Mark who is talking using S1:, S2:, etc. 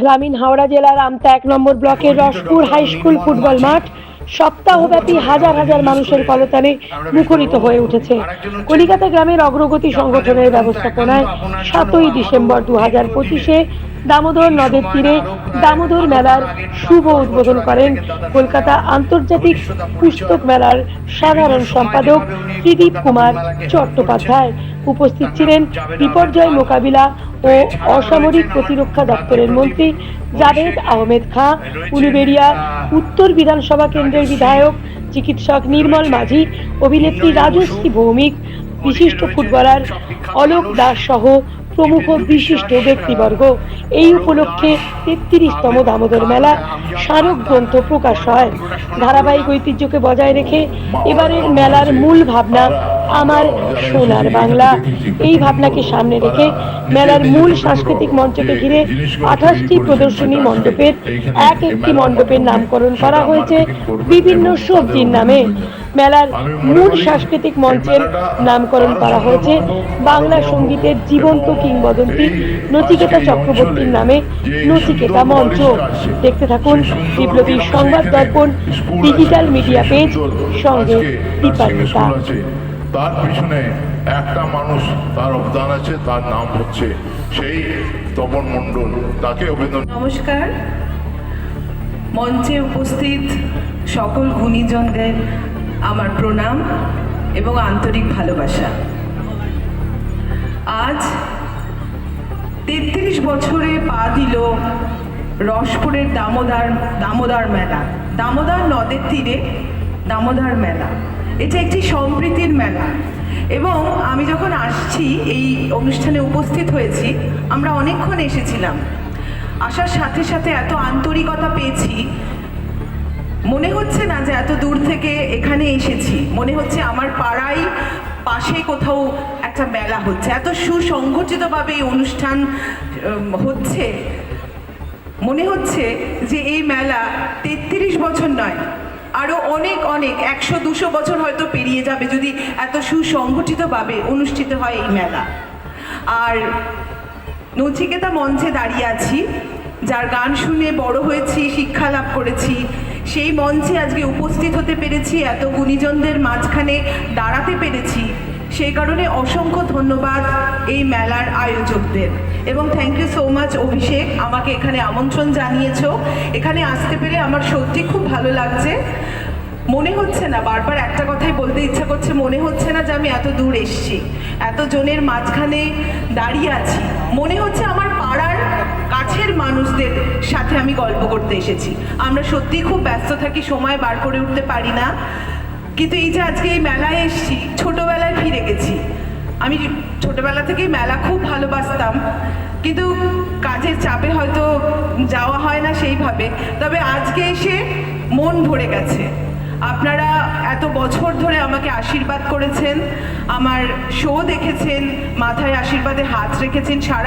S1: গ্রামীণ হাওড়া জেলার আমতা ১ নম্বর ব্লকের রসপুর হাই স্কুল ফুটবল মাঠ সপ্তাহব্যাপী হাজার হাজার মানুষের কলতানে মুখরিত হয়ে উঠেছে। কলিকাতা গ্রামের অগ্রগতি সংগঠনের ব্যবস্থাপনায় ৭ই ডিসেম্বর ২০২৫-এ দামোদর নদের তীরে দামোদর মেলার শুভ উদ্বোধন করেন কলকাতা আন্তর্জাতিক পুস্তক মেলার সাধারণ সম্পাদক ত্রিদীপ কুমার চট্টোপাধ্যায়। উপস্থিত ছিলেন বিপর্যয় মোকাবিলা ও অসামরিক প্রতিরক্ষা দপ্তরের মন্ত্রী জাভেদ আহমেদ খাঁ, উলুবেড়িয়া উত্তর বিধানসভা কেন্দ্রের বিধায়ক চিকিৎসক নির্মল মাঝি, অভিনেত্রী রাজশ্রী ভৌমিক, বিশিষ্ট ফুটবলার অলোক দাস সহ প্রমুখ বিশিষ্ট ব্যক্তিবর্গ। এই উপলক্ষে ৩৩তম দামোদর মেলা স্মারক গ্রন্থ প্রকাশ হয়। ধারাবাহিক ঐতিহ্যকে বজায় রেখে এবারের মেলার মূল ভাবনা আমার সোনার বাংলা। এই ভাবনাকে সামনে রেখে মেলার মূল সাংস্কৃতিক মঞ্চকে ঘিরে ২৮টি প্রদর্শনী মণ্ডপের একটি মণ্ডপের নামকরণ করা হয়েছে বিভিন্ন সবজির নামে। মেলার মূল সাংস্কৃতিক মঞ্চের নামকরণ করা হয়েছে বাংলা সঙ্গীতের জীবন্ত কিংবদন্তি নচিকেতা চক্রবর্তীর নামে নচিকেতা মঞ্চ। দেখতে থাকুন বিপ্লবী সংবাদ দর্পণ ডিজিটাল মিডিয়া পেজ, সঙ্গে দীপান্বিতা।
S2: তার পিছনে একটা মানুষ, তার অবদান আছে, তার নাম হচ্ছে সেই তপন মণ্ডল। তাকে অভিনন্দন।
S3: নমস্কার। মঞ্চে উপস্থিত সকল গুণীজনদের আমার প্রণাম এবং আন্তরিক ভালোবাসা। আজ ৩৩ বছরে পা দিল রসপুরের দামোদর মেলা। দামোদর নদের তীরে দামোদর মেলা, এটা একটি সম্প্রীতির মেলা। এবং আমি যখন আসছি, এই অনুষ্ঠানে উপস্থিত হয়েছি, আমরা অনেকক্ষণ এসেছিলাম। আসার সাথে সাথে এত আন্তরিকতা পেয়েছি, মনে হচ্ছে না যে এত দূর থেকে এখানে এসেছি, মনে হচ্ছে আমার পাড়ায় পাশে কোথাও একটা মেলা হচ্ছে। এত সুসংগঠিতভাবে এই অনুষ্ঠান হচ্ছে, মনে হচ্ছে যে এই মেলা ৩৩ বছর নয়, আরও অনেক ১০০-২০০ বছর হয়তো পেরিয়ে যাবে যদি এত সুসংগঠিতভাবে অনুষ্ঠিত হয় এই মেলা। আর নচিকেতা মঞ্চে দাঁড়িয়ে আছি, যার গান শুনে বড় হয়েছি, শিক্ষা লাভ করেছি, সেই মঞ্চে আজকে উপস্থিত হতে পেরেছি, এত গুণীজনদের মাঝখানে দাঁড়াতে পেরেছি, সেই কারণে অসংখ্য ধন্যবাদ এই মেলার আয়োজকদের। এবং থ্যাংক ইউ সো মাচ অভিষেক, আমাকে এখানে আমন্ত্রণ জানিয়েছো। এখানে আসতে পেরে আমার সত্যি খুব ভালো লাগছে। মনে হচ্ছে না, বারবার একটা কথাই বলতে ইচ্ছা করছে, মনে হচ্ছে না যে আমি এত দূর এসেছি, এত জনের মাঝখানে দাঁড়িয়ে আছি। মনে হচ্ছে আমার পাড়ার কাছের মানুষদের সাথে আমি গল্প করতে এসেছি। আমরা সত্যিই খুব ব্যস্ত থাকি, সময় বার করে উঠতে পারি না, কিন্তু এই যে আজকে এই মেলায় এসেছি, ছোটোবেলায় ফিরে গেছি। আমি ছোটোবেলা থেকেই মেলা খুব ভালোবাসতাম, কিন্তু কাজের চাপে হয়তো যাওয়া হয় না সেইভাবে। তবে আজকে এসে মন ভরে গেছে। আপনারা এত বছর ধরে আমাকে আশীর্বাদ করেছেন, আমার শো দেখেছেন, মাথায় আশীর্বাদের হাত রেখেছেন, সারা